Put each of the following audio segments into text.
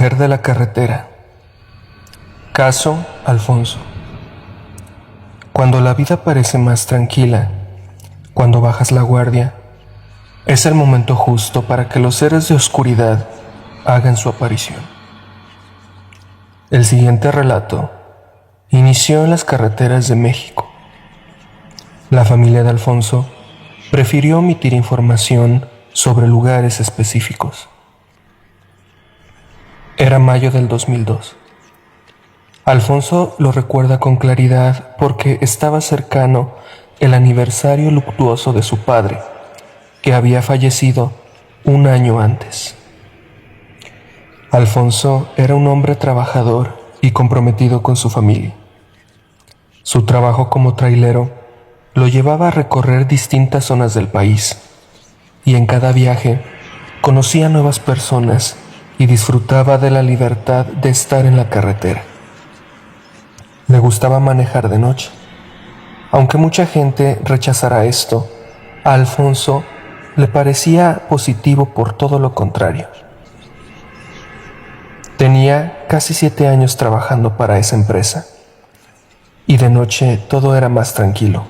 mujer de la carretera. Caso Alfonso. Cuando la vida parece más tranquila, cuando bajas la guardia, es el momento justo para que los seres de oscuridad hagan su aparición. El siguiente relato inició en las carreteras de México. La familia de Alfonso prefirió omitir información sobre lugares específicos. Era mayo del 2002. Alfonso lo recuerda con claridad porque estaba cercano el aniversario luctuoso de su padre, que había fallecido un año antes. Alfonso era un hombre trabajador y comprometido con su familia. Su trabajo como trailero lo llevaba a recorrer distintas zonas del país, y en cada viaje conocía nuevas personas y disfrutaba de la libertad de estar en la carretera. Le gustaba manejar de noche. Aunque mucha gente rechazara esto, a Alfonso le parecía positivo por todo lo contrario. Tenía casi 7 años trabajando para esa empresa, y de noche todo era más tranquilo.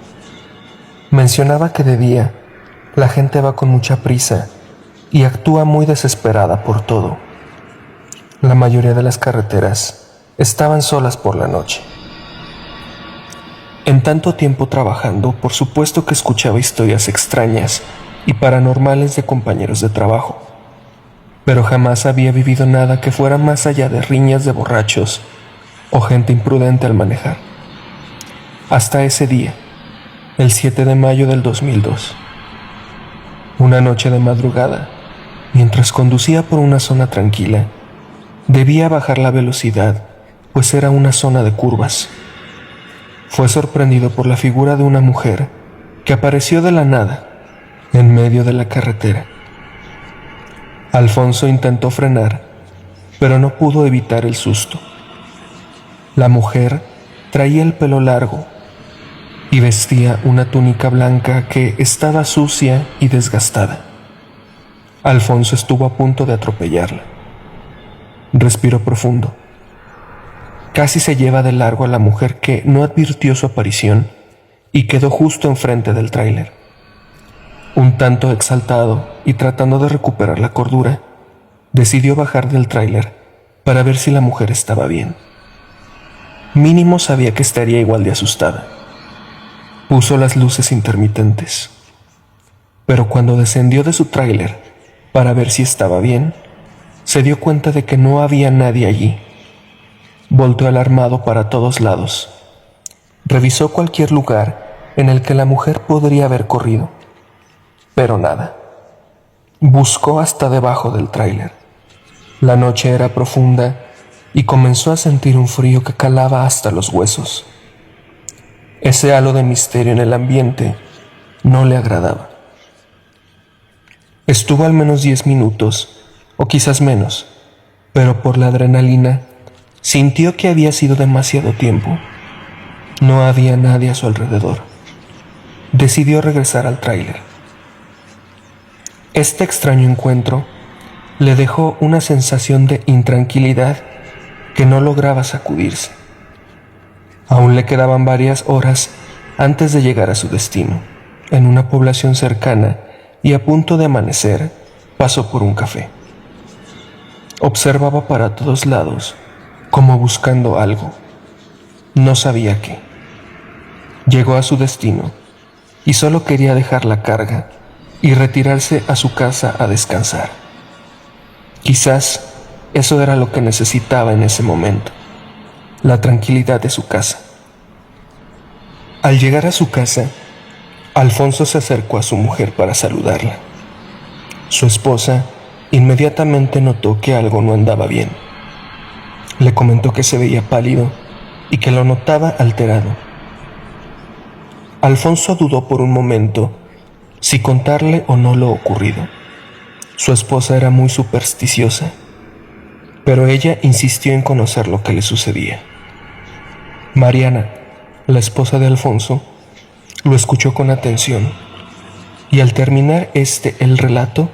Mencionaba que de día la gente va con mucha prisa y actúa muy desesperada por todo. La mayoría de las carreteras estaban solas por la noche. En tanto tiempo trabajando, por supuesto que escuchaba historias extrañas y paranormales de compañeros de trabajo, pero jamás había vivido nada que fuera más allá de riñas de borrachos o gente imprudente al manejar. Hasta ese día, el 7 de mayo del 2002. Una noche de madrugada, mientras conducía por una zona tranquila, debía bajar la velocidad, pues era una zona de curvas. Fue sorprendido por la figura de una mujer que apareció de la nada en medio de la carretera. Alfonso intentó frenar, pero no pudo evitar el susto. La mujer traía el pelo largo y vestía una túnica blanca que estaba sucia y desgastada. Alfonso estuvo a punto de atropellarla. Respiró profundo. Casi se lleva de largo a la mujer, que no advirtió su aparición y quedó justo enfrente del tráiler. Un tanto exaltado y tratando de recuperar la cordura, decidió bajar del tráiler para ver si la mujer estaba bien. Mínimo sabía que estaría igual de asustada. Puso las luces intermitentes, pero cuando descendió de su tráiler para ver si estaba bien, se dio cuenta de que no había nadie allí. Volteó alarmado para todos lados. Revisó cualquier lugar en el que la mujer podría haber corrido, pero nada. Buscó hasta debajo del tráiler. La noche era profunda y comenzó a sentir un frío que calaba hasta los huesos. Ese halo de misterio en el ambiente no le agradaba. Estuvo al menos 10 minutos, o quizás menos, pero por la adrenalina sintió que había sido demasiado tiempo. No había nadie a su alrededor. Decidió regresar al tráiler. Este extraño encuentro le dejó una sensación de intranquilidad que no lograba sacudirse. Aún le quedaban varias horas antes de llegar a su destino. En una población cercana y a punto de amanecer, pasó por un café. Observaba para todos lados, como buscando algo. No sabía qué. Llegó a su destino y solo quería dejar la carga y retirarse a su casa a descansar. Quizás eso era lo que necesitaba en ese momento, la tranquilidad de su casa. Al llegar a su casa, Alfonso se acercó a su mujer para saludarla. Su esposa inmediatamente notó que algo no andaba bien. Le comentó que se veía pálido y que lo notaba alterado. Alfonso dudó por un momento si contarle o no lo ocurrido. Su esposa era muy supersticiosa, pero ella insistió en conocer lo que le sucedía. Mariana, la esposa de Alfonso, lo escuchó con atención y al terminar el relato,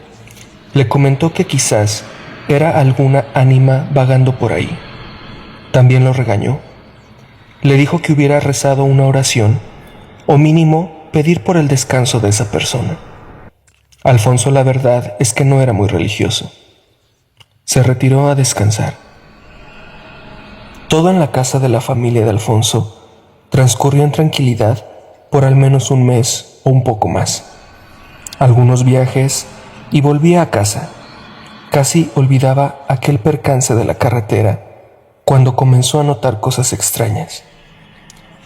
le comentó que quizás era alguna ánima vagando por ahí. También lo regañó. Le dijo que hubiera rezado una oración, o mínimo pedir por el descanso de esa persona. Alfonso, la verdad es que no era muy religioso. Se retiró a descansar. Todo en la casa de la familia de Alfonso transcurrió en tranquilidad por al menos un mes o un poco más. Algunos viajes y volvía a casa. Casi olvidaba aquel percance de la carretera cuando comenzó a notar cosas extrañas,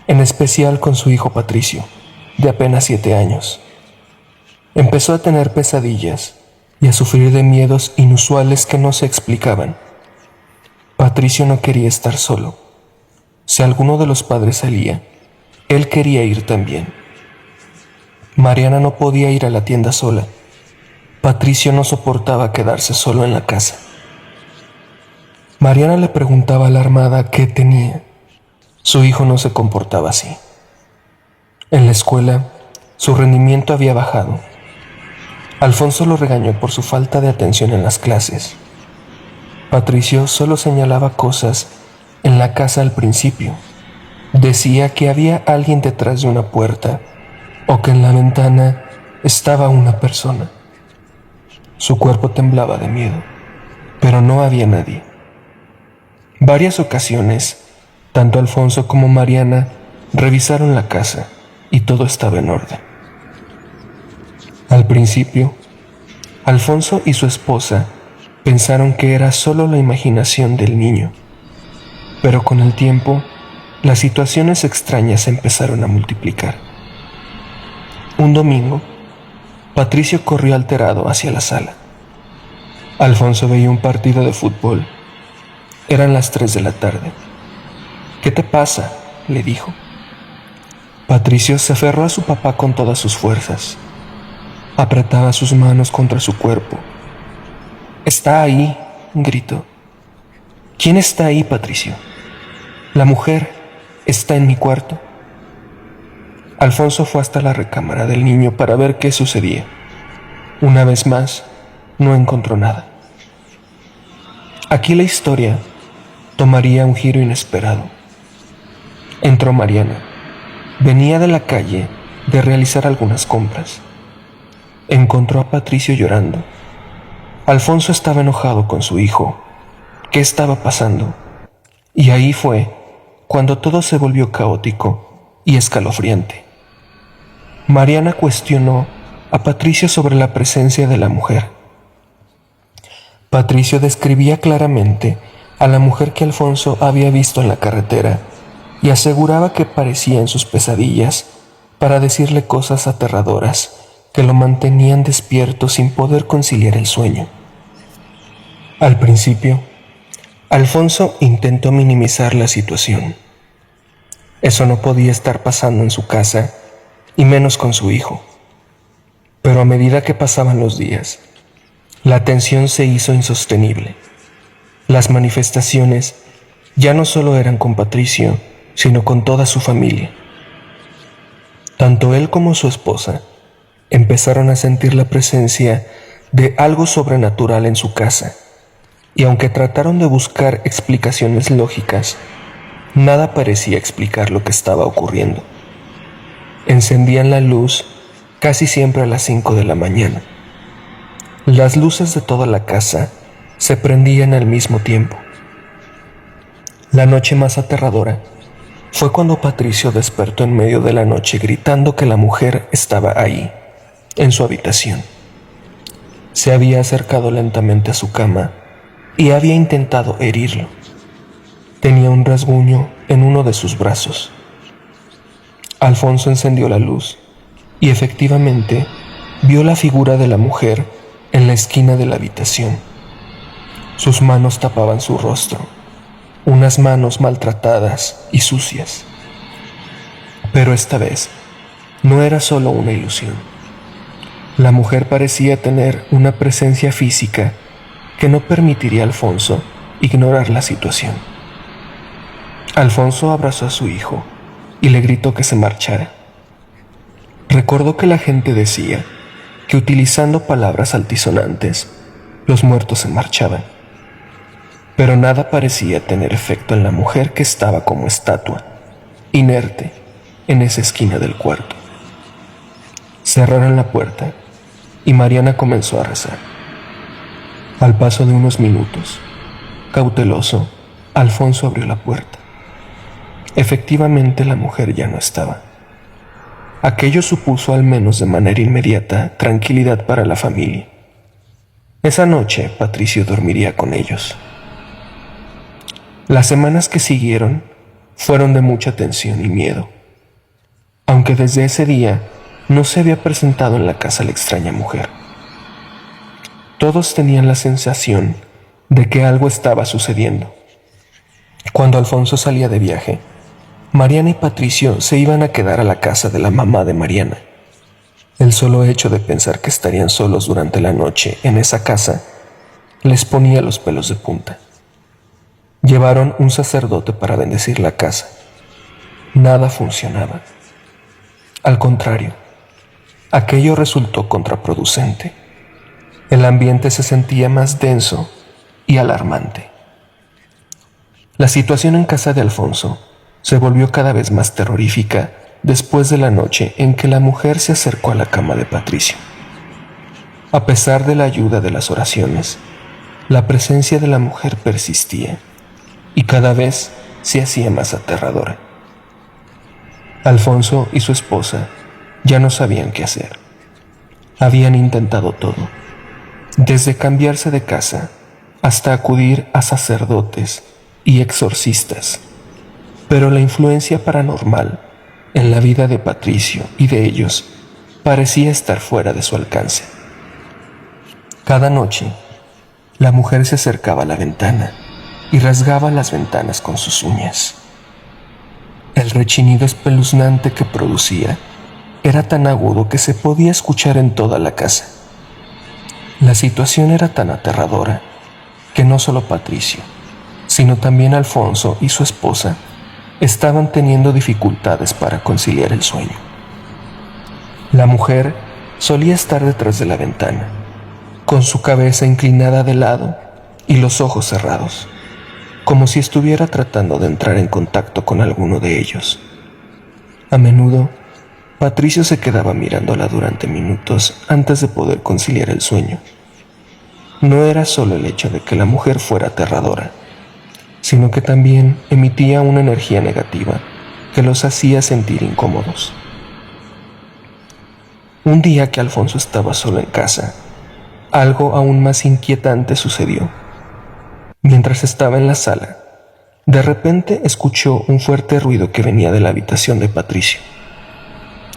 en especial con su hijo Patricio, de apenas 7 años. Empezó a tener pesadillas y a sufrir de miedos inusuales que no se explicaban. Patricio no quería estar solo. Si alguno de los padres salía, él quería ir también. Mariana no podía ir a la tienda sola. Patricio no soportaba quedarse solo en la casa. Mariana le preguntaba alarmada qué tenía. Su hijo no se comportaba así. En la escuela, su rendimiento había bajado. Alfonso lo regañó por su falta de atención en las clases. Patricio solo señalaba cosas en la casa al principio. Decía que había alguien detrás de una puerta o que en la ventana estaba una persona. Su cuerpo temblaba de miedo, pero no había nadie. Varias ocasiones, tanto Alfonso como Mariana revisaron la casa y todo estaba en orden. Al principio, Alfonso y su esposa pensaron que era solo la imaginación del niño, pero con el tiempo, las situaciones extrañas se empezaron a multiplicar. Un domingo, Patricio corrió alterado hacia la sala. Alfonso veía un partido de fútbol. Eran las 3 de la tarde. «¿Qué te pasa?», le dijo. Patricio se aferró a su papá con todas sus fuerzas. Apretaba sus manos contra su cuerpo. «Está ahí», gritó. «¿Quién está ahí, Patricio?» «La mujer está en mi cuarto». Alfonso fue hasta la recámara del niño para ver qué sucedía. Una vez más, no encontró nada. Aquí la historia tomaría un giro inesperado. Entró Mariana. Venía de la calle de realizar algunas compras. Encontró a Patricio llorando. Alfonso estaba enojado con su hijo. ¿Qué estaba pasando? Y ahí fue cuando todo se volvió caótico y escalofriante. Mariana cuestionó a Patricio sobre la presencia de la mujer. Patricio describía claramente a la mujer que Alfonso había visto en la carretera y aseguraba que parecía en sus pesadillas para decirle cosas aterradoras que lo mantenían despierto sin poder conciliar el sueño. Al principio, Alfonso intentó minimizar la situación. Eso no podía estar pasando en su casa, y menos con su hijo. Pero a medida que pasaban los días, la tensión se hizo insostenible. Las manifestaciones ya no solo eran con Patricio, sino con toda su familia. Tanto él como su esposa empezaron a sentir la presencia de algo sobrenatural en su casa, y aunque trataron de buscar explicaciones lógicas, nada parecía explicar lo que estaba ocurriendo. Encendían la luz casi siempre a las 5 de la mañana. Las luces de toda la casa se prendían al mismo tiempo. La noche más aterradora fue cuando Patricio despertó en medio de la noche gritando que la mujer estaba ahí, en su habitación. Se había acercado lentamente a su cama y había intentado herirlo. Tenía un rasguño en uno de sus brazos. Alfonso encendió la luz y efectivamente vio la figura de la mujer en la esquina de la habitación. Sus manos tapaban su rostro, unas manos maltratadas y sucias. Pero esta vez no era solo una ilusión. La mujer parecía tener una presencia física que no permitiría a Alfonso ignorar la situación. Alfonso abrazó a su hijo y le gritó que se marchara. Recordó que la gente decía que utilizando palabras altisonantes, los muertos se marchaban. pero nada parecía tener efecto en la mujer, que estaba como estatua, inerte, en esa esquina del cuarto. Cerraron la puerta y Mariana comenzó a rezar. Al paso de unos minutos, cauteloso, Alfonso abrió la puerta. Efectivamente, la mujer ya no estaba. Aquello supuso, al menos de manera inmediata, tranquilidad para la familia. Esa noche Patricio dormiría con ellos. Las semanas que siguieron fueron de mucha tensión y miedo, aunque desde ese día no se había presentado en la casa la extraña mujer. Todos tenían la sensación de que algo estaba sucediendo. Cuando Alfonso salía de viaje, Mariana y Patricio se iban a quedar a la casa de la mamá de Mariana. El solo hecho de pensar que estarían solos durante la noche en esa casa les ponía los pelos de punta. Llevaron un sacerdote para bendecir la casa. Nada funcionaba. Al contrario, aquello resultó contraproducente. El ambiente se sentía más denso y alarmante. La situación en casa de Alfonso se volvió cada vez más terrorífica después de la noche en que la mujer se acercó a la cama de Patricio. A pesar de la ayuda de las oraciones, la presencia de la mujer persistía y cada vez se hacía más aterradora. Alfonso y su esposa ya no sabían qué hacer. Habían intentado todo, desde cambiarse de casa hasta acudir a sacerdotes y exorcistas, pero la influencia paranormal en la vida de Patricio y de ellos parecía estar fuera de su alcance. Cada noche, la mujer se acercaba a la ventana y rasgaba las ventanas con sus uñas. El rechinido espeluznante que producía era tan agudo que se podía escuchar en toda la casa. La situación era tan aterradora que no solo Patricio, sino también Alfonso y su esposa estaban teniendo dificultades para conciliar el sueño. La mujer solía estar detrás de la ventana, con su cabeza inclinada de lado y los ojos cerrados, como si estuviera tratando de entrar en contacto con alguno de ellos. A menudo, Patricio se quedaba mirándola durante minutos antes de poder conciliar el sueño. No era solo el hecho de que la mujer fuera aterradora, sino que también emitía una energía negativa que los hacía sentir incómodos. Un día que Alfonso estaba solo en casa, algo aún más inquietante sucedió. Mientras estaba en la sala, de repente escuchó un fuerte ruido que venía de la habitación de Patricio.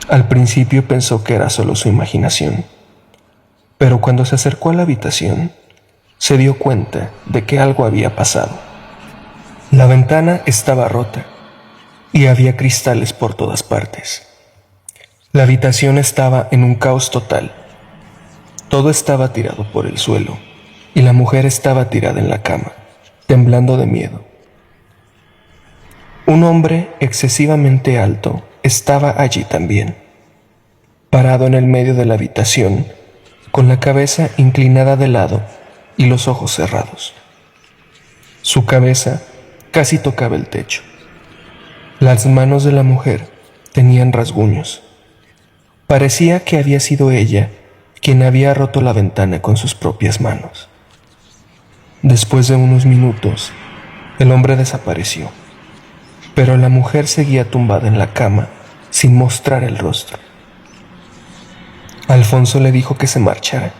Al principio pensó que era solo su imaginación, pero cuando se acercó a la habitación, se dio cuenta de que algo había pasado. La ventana estaba rota y había cristales por todas partes. La habitación estaba en un caos total. Todo estaba tirado por el suelo y la mujer estaba tirada en la cama, temblando de miedo. Un hombre excesivamente alto estaba allí también, parado en el medio de la habitación, con la cabeza inclinada de lado y los ojos cerrados. Su cabeza casi tocaba el techo. Las manos de la mujer tenían rasguños. Parecía que había sido ella quien había roto la ventana con sus propias manos. Después de unos minutos, el hombre desapareció, pero la mujer seguía tumbada en la cama sin mostrar el rostro. Alfonso le dijo que se marchara,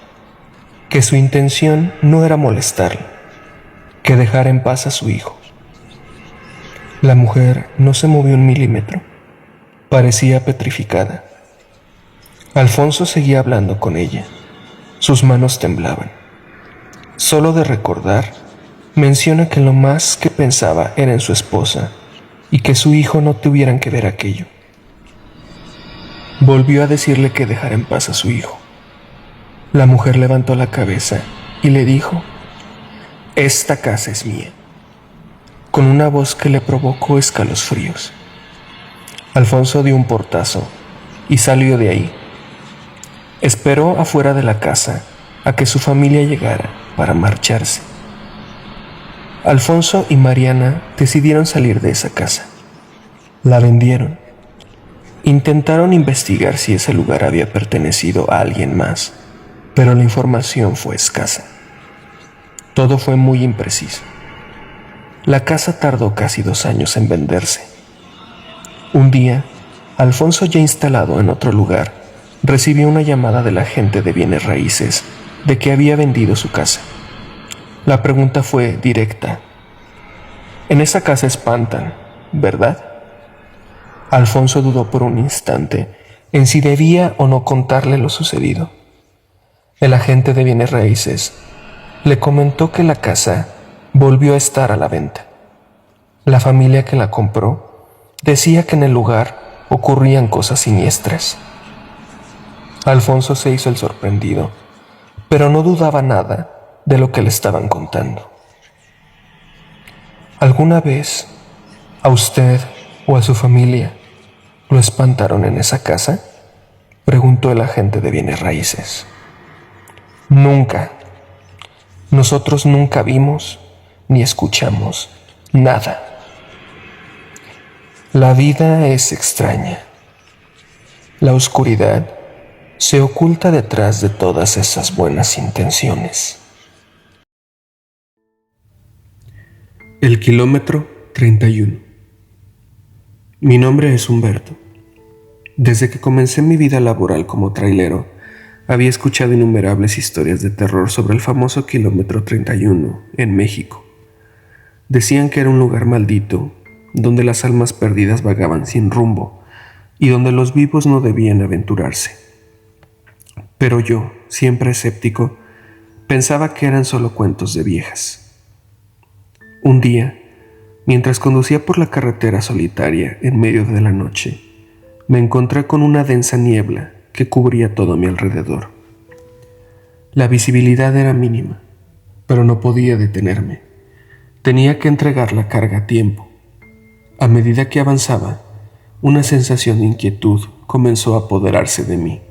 que su intención no era molestarla, que dejara en paz a su hijo. La mujer no se movió un milímetro. Parecía petrificada. Alfonso seguía hablando con ella. Sus manos temblaban. Solo de recordar, menciona que lo más que pensaba era en su esposa y que su hijo no tuvieran que ver aquello. Volvió a decirle que dejara en paz a su hijo. La mujer levantó la cabeza y le dijo: «Esta casa es mía», con una voz que le provocó escalofríos. Alfonso dio un portazo y salió de ahí. Esperó afuera de la casa a que su familia llegara para marcharse. Alfonso y Mariana decidieron salir de esa casa. La vendieron. Intentaron investigar si ese lugar había pertenecido a alguien más, pero la información fue escasa. Todo fue muy impreciso. La casa tardó casi 2 años en venderse. Un día, Alfonso, ya instalado en otro lugar, recibió una llamada del agente de bienes raíces de que había vendido su casa. La pregunta fue directa. En esa casa espantan, ¿verdad? Alfonso dudó por un instante en si debía o no contarle lo sucedido. El agente de bienes raíces le comentó que la casa volvió a estar a la venta. La familia que la compró decía que en el lugar ocurrían cosas siniestras. Alfonso se hizo el sorprendido, pero no dudaba nada de lo que le estaban contando. ¿Alguna vez a usted o a su familia lo espantaron en esa casa?, preguntó el agente de bienes raíces. Nunca. Nosotros nunca vimos ni escuchamos nada. La vida es extraña. La oscuridad se oculta detrás de todas esas buenas intenciones. El kilómetro 31. Mi nombre es Humberto. Desde que comencé mi vida laboral como trailero, había escuchado innumerables historias de terror sobre el famoso kilómetro 31 en México. Decían que era un lugar maldito, donde las almas perdidas vagaban sin rumbo y donde los vivos no debían aventurarse. Pero yo, siempre escéptico, pensaba que eran solo cuentos de viejas. Un día, mientras conducía por la carretera solitaria en medio de la noche, me encontré con una densa niebla que cubría todo a mi alrededor. La visibilidad era mínima, pero no podía detenerme. Tenía que entregar la carga a tiempo. A medida que avanzaba, una sensación de inquietud comenzó a apoderarse de mí.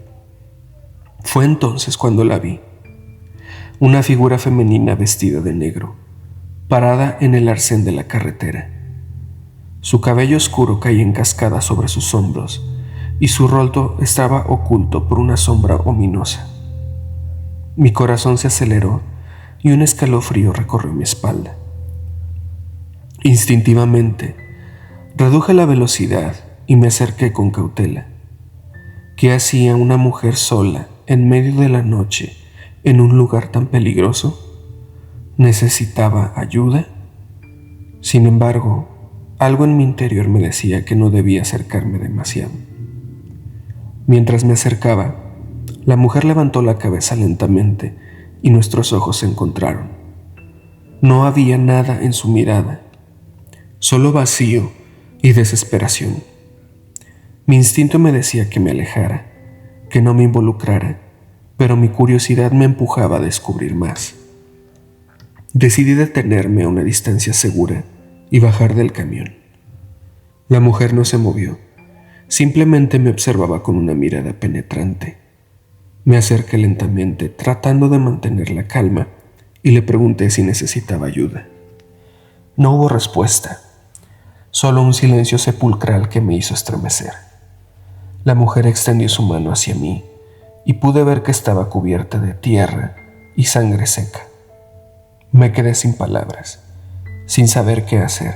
Fue entonces cuando la vi. Una figura femenina vestida de negro, parada en el arcén de la carretera. Su cabello oscuro caía en cascada sobre sus hombros y su rostro estaba oculto por una sombra ominosa. Mi corazón se aceleró y un escalofrío recorrió mi espalda. Instintivamente, reduje la velocidad y me acerqué con cautela. ¿Qué hacía una mujer sola en medio de la noche en un lugar tan peligroso? ¿Necesitaba ayuda? Sin embargo, algo en mi interior me decía que no debía acercarme demasiado. Mientras me acercaba, la mujer levantó la cabeza lentamente y nuestros ojos se encontraron. No había nada en su mirada, solo vacío y desesperación. Mi instinto me decía que me alejara, que no me involucrara, pero mi curiosidad me empujaba a descubrir más. Decidí detenerme a una distancia segura y bajar del camión. La mujer no se movió, simplemente me observaba con una mirada penetrante. Me acerqué lentamente, tratando de mantener la calma, y le pregunté si necesitaba ayuda. No hubo respuesta, solo un silencio sepulcral que me hizo estremecer. La mujer extendió su mano hacia mí y pude ver que estaba cubierta de tierra y sangre seca. Me quedé sin palabras, sin saber qué hacer.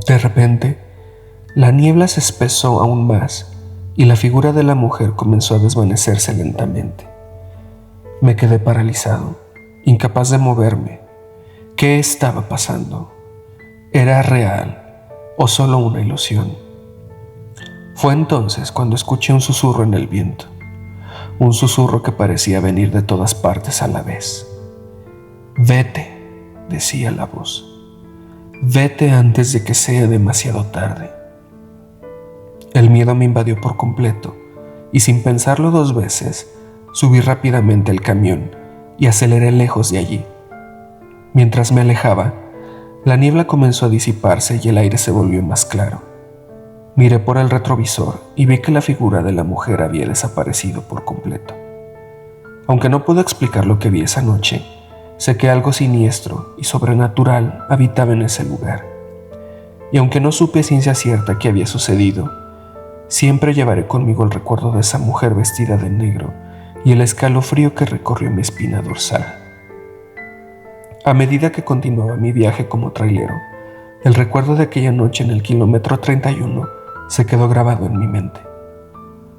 De repente, la niebla se espesó aún más y la figura de la mujer comenzó a desvanecerse lentamente. Me quedé paralizado, incapaz de moverme. ¿Qué estaba pasando? ¿Era real o solo una ilusión? Fue entonces cuando escuché un susurro en el viento, un susurro que parecía venir de todas partes a la vez. «Vete», decía la voz, «vete antes de que sea demasiado tarde». El miedo me invadió por completo y sin pensarlo 2 veces, subí rápidamente al camión y aceleré lejos de allí. Mientras me alejaba, la niebla comenzó a disiparse y el aire se volvió más claro. Miré por el retrovisor y vi que la figura de la mujer había desaparecido por completo. Aunque no puedo explicar lo que vi esa noche, Sé que algo siniestro y sobrenatural habitaba en ese lugar, y aunque no supe a ciencia cierta qué había sucedido, siempre llevaré conmigo el recuerdo de esa mujer vestida de negro y el escalofrío que recorrió mi espina dorsal. A medida que continuaba mi viaje como trailero, el recuerdo de aquella noche en el kilómetro 31 se quedó grabado en mi mente.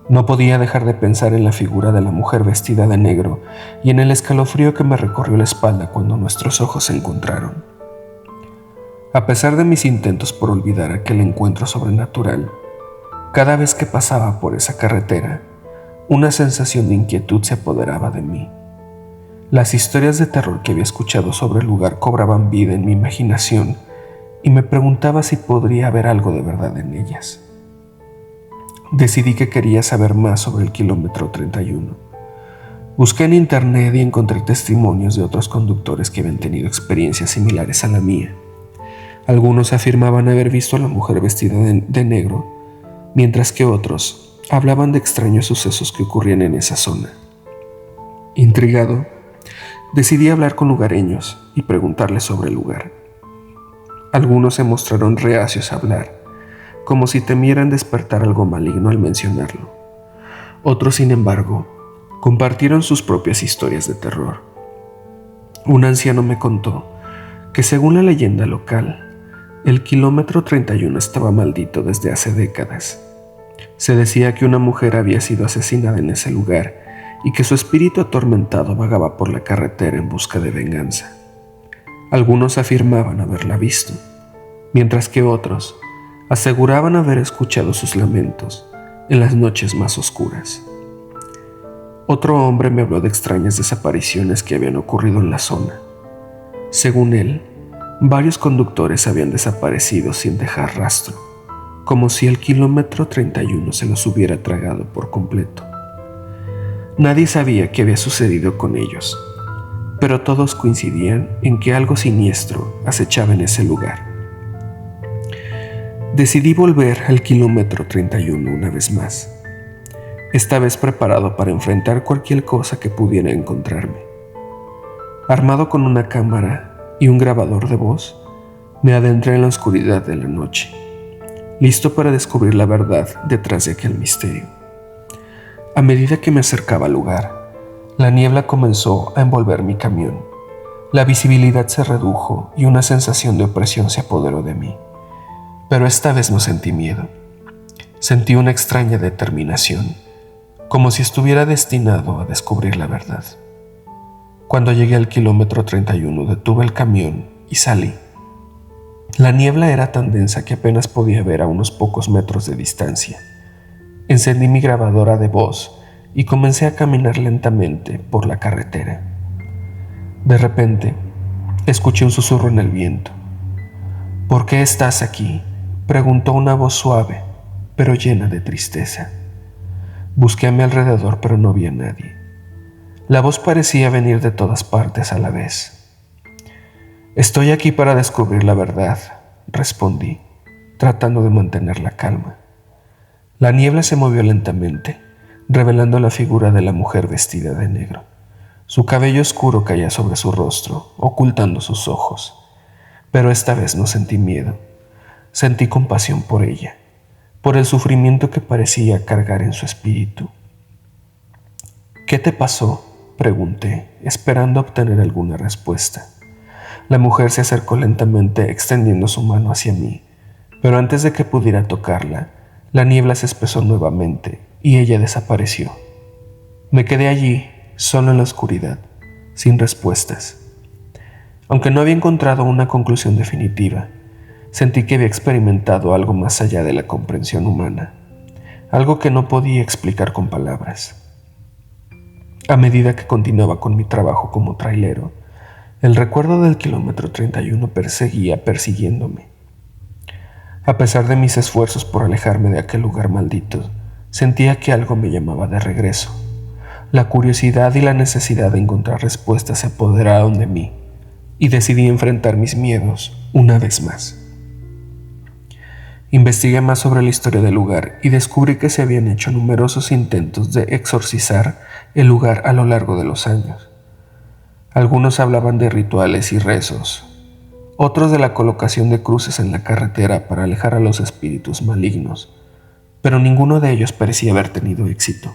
No podía dejar de pensar en la figura de la mujer vestida de negro y en el escalofrío que me recorrió la espalda cuando nuestros ojos se encontraron. A pesar de mis intentos por olvidar aquel encuentro sobrenatural, cada vez que pasaba por esa carretera, una sensación de inquietud se apoderaba de mí. Las historias de terror que había escuchado sobre el lugar cobraban vida en mi imaginación y me preguntaba si podría haber algo de verdad en ellas. Decidí que quería saber más sobre el kilómetro 31. Busqué en internet y encontré testimonios de otros conductores que habían tenido experiencias similares a la mía. Algunos afirmaban haber visto a la mujer vestida de negro, mientras que otros hablaban de extraños sucesos que ocurrían en esa zona. Intrigado, decidí hablar con lugareños y preguntarles sobre el lugar. Algunos se mostraron reacios a hablar, como si temieran despertar algo maligno al mencionarlo. Otros, sin embargo, compartieron sus propias historias de terror. Un anciano me contó que, según la leyenda local, el kilómetro 31 estaba maldito desde hace décadas. Se decía que una mujer había sido asesinada en ese lugar y que su espíritu atormentado vagaba por la carretera en busca de venganza. Algunos afirmaban haberla visto, mientras que otros aseguraban haber escuchado sus lamentos en las noches más oscuras. Otro hombre me habló de extrañas desapariciones que habían ocurrido en la zona. Según él, varios conductores habían desaparecido sin dejar rastro, como si el kilómetro 31 se los hubiera tragado por completo. Nadie sabía qué había sucedido con ellos, pero todos coincidían en que algo siniestro acechaba en ese lugar. Decidí volver al kilómetro 31 una vez más, esta vez preparado para enfrentar cualquier cosa que pudiera encontrarme. Armado con una cámara y un grabador de voz, me adentré en la oscuridad de la noche, listo para descubrir la verdad detrás de aquel misterio. A medida que me acercaba al lugar, la niebla comenzó a envolver mi camión. La visibilidad se redujo y una sensación de opresión se apoderó de mí. Pero esta vez no sentí miedo. Sentí una extraña determinación, como si estuviera destinado a descubrir la verdad. Cuando llegué al kilómetro 31, detuve el camión y salí. La niebla era tan densa que apenas podía ver a unos pocos metros de distancia. Encendí mi grabadora de voz y comencé a caminar lentamente por la carretera. De repente, escuché un susurro en el viento. «¿Por qué estás aquí?», preguntó una voz suave, pero llena de tristeza. Busqué a mi alrededor, pero no vi a nadie. La voz parecía venir de todas partes a la vez. «Estoy aquí para descubrir la verdad», respondí, tratando de mantener la calma. La niebla se movió lentamente, revelando la figura de la mujer vestida de negro. Su cabello oscuro caía sobre su rostro, ocultando sus ojos. Pero esta vez no sentí miedo. Sentí compasión por ella, por el sufrimiento que parecía cargar en su espíritu. «¿Qué te pasó?», pregunté, esperando obtener alguna respuesta. La mujer se acercó lentamente, extendiendo su mano hacia mí, pero antes de que pudiera tocarla, la niebla se espesó nuevamente y ella desapareció. Me quedé allí, solo en la oscuridad, sin respuestas. Aunque no había encontrado una conclusión definitiva, sentí que había experimentado algo más allá de la comprensión humana, algo que no podía explicar con palabras. A medida que continuaba con mi trabajo como trailero, el recuerdo del kilómetro 31 seguía persiguiéndome. A pesar de mis esfuerzos por alejarme de aquel lugar maldito, sentía que algo me llamaba de regreso. La curiosidad y la necesidad de encontrar respuestas se apoderaron de mí y decidí enfrentar mis miedos una vez más. Investigué más sobre la historia del lugar y descubrí que se habían hecho numerosos intentos de exorcizar el lugar a lo largo de los años. Algunos hablaban de rituales y rezos, otros de la colocación de cruces en la carretera para alejar a los espíritus malignos, pero ninguno de ellos parecía haber tenido éxito.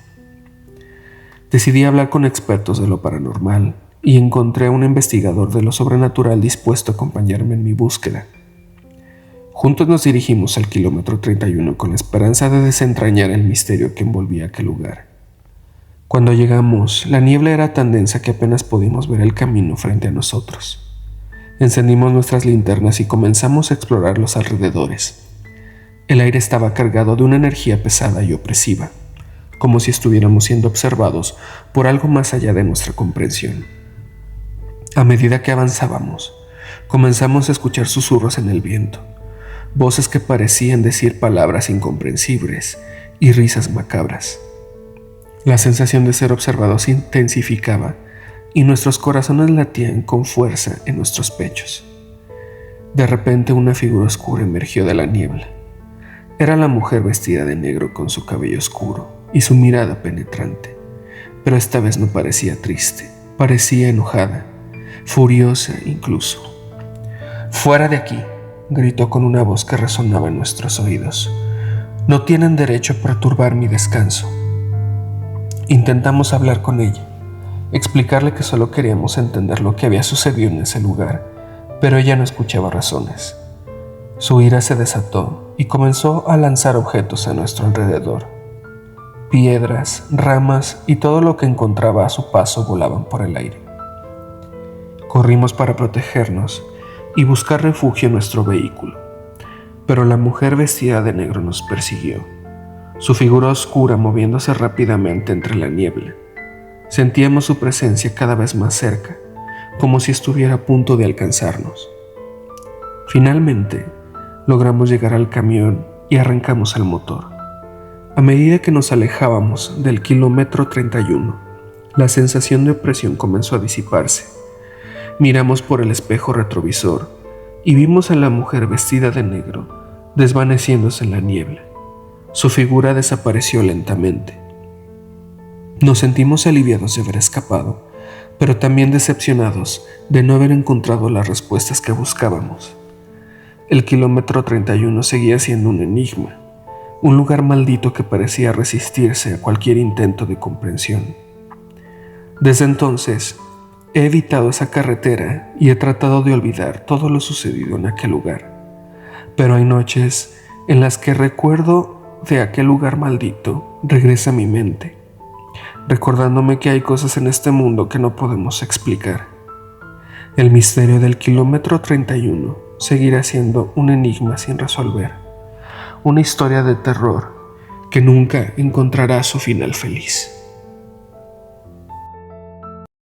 Decidí hablar con expertos de lo paranormal y encontré a un investigador de lo sobrenatural dispuesto a acompañarme en mi búsqueda. Juntos nos dirigimos al kilómetro 31 con la esperanza de desentrañar el misterio que envolvía aquel lugar. Cuando llegamos, la niebla era tan densa que apenas podíamos ver el camino frente a nosotros. Encendimos nuestras linternas y comenzamos a explorar los alrededores. El aire estaba cargado de una energía pesada y opresiva, como si estuviéramos siendo observados por algo más allá de nuestra comprensión. A medida que avanzábamos, comenzamos a escuchar susurros en el viento, voces que parecían decir palabras incomprensibles y risas macabras. La sensación de ser observados se intensificaba y nuestros corazones latían con fuerza en nuestros pechos. De repente una figura oscura emergió de la niebla. Era la mujer vestida de negro con su cabello oscuro y su mirada penetrante, pero esta vez no parecía triste, parecía enojada, furiosa incluso. «¡Fuera de aquí!», gritó con una voz que resonaba en nuestros oídos. «No tienen derecho a perturbar mi descanso». Intentamos hablar con ella, explicarle que solo queríamos entender lo que había sucedido en ese lugar, pero ella no escuchaba razones. Su ira se desató y comenzó a lanzar objetos a nuestro alrededor. Piedras, ramas y todo lo que encontraba a su paso volaban por el aire. Corrimos para protegernos y buscar refugio en nuestro vehículo, pero la mujer vestida de negro nos persiguió, su figura oscura moviéndose rápidamente entre la niebla. Sentíamos su presencia cada vez más cerca, como si estuviera a punto de alcanzarnos. Finalmente, logramos llegar al camión y arrancamos el motor. A medida que nos alejábamos del kilómetro 31, la sensación de opresión comenzó a disiparse. Miramos por el espejo retrovisor y vimos a la mujer vestida de negro desvaneciéndose en la niebla. Su figura desapareció lentamente. Nos sentimos aliviados de haber escapado, pero también decepcionados de no haber encontrado las respuestas que buscábamos. El kilómetro 31 seguía siendo un enigma, un lugar maldito que parecía resistirse a cualquier intento de comprensión. Desde entonces, he evitado esa carretera y he tratado de olvidar todo lo sucedido en aquel lugar, pero hay noches en las que recuerdo de aquel lugar maldito regresa a mi mente, recordándome que hay cosas en este mundo que no podemos explicar. El misterio del kilómetro 31 seguirá siendo un enigma sin resolver, una historia de terror que nunca encontrará su final feliz.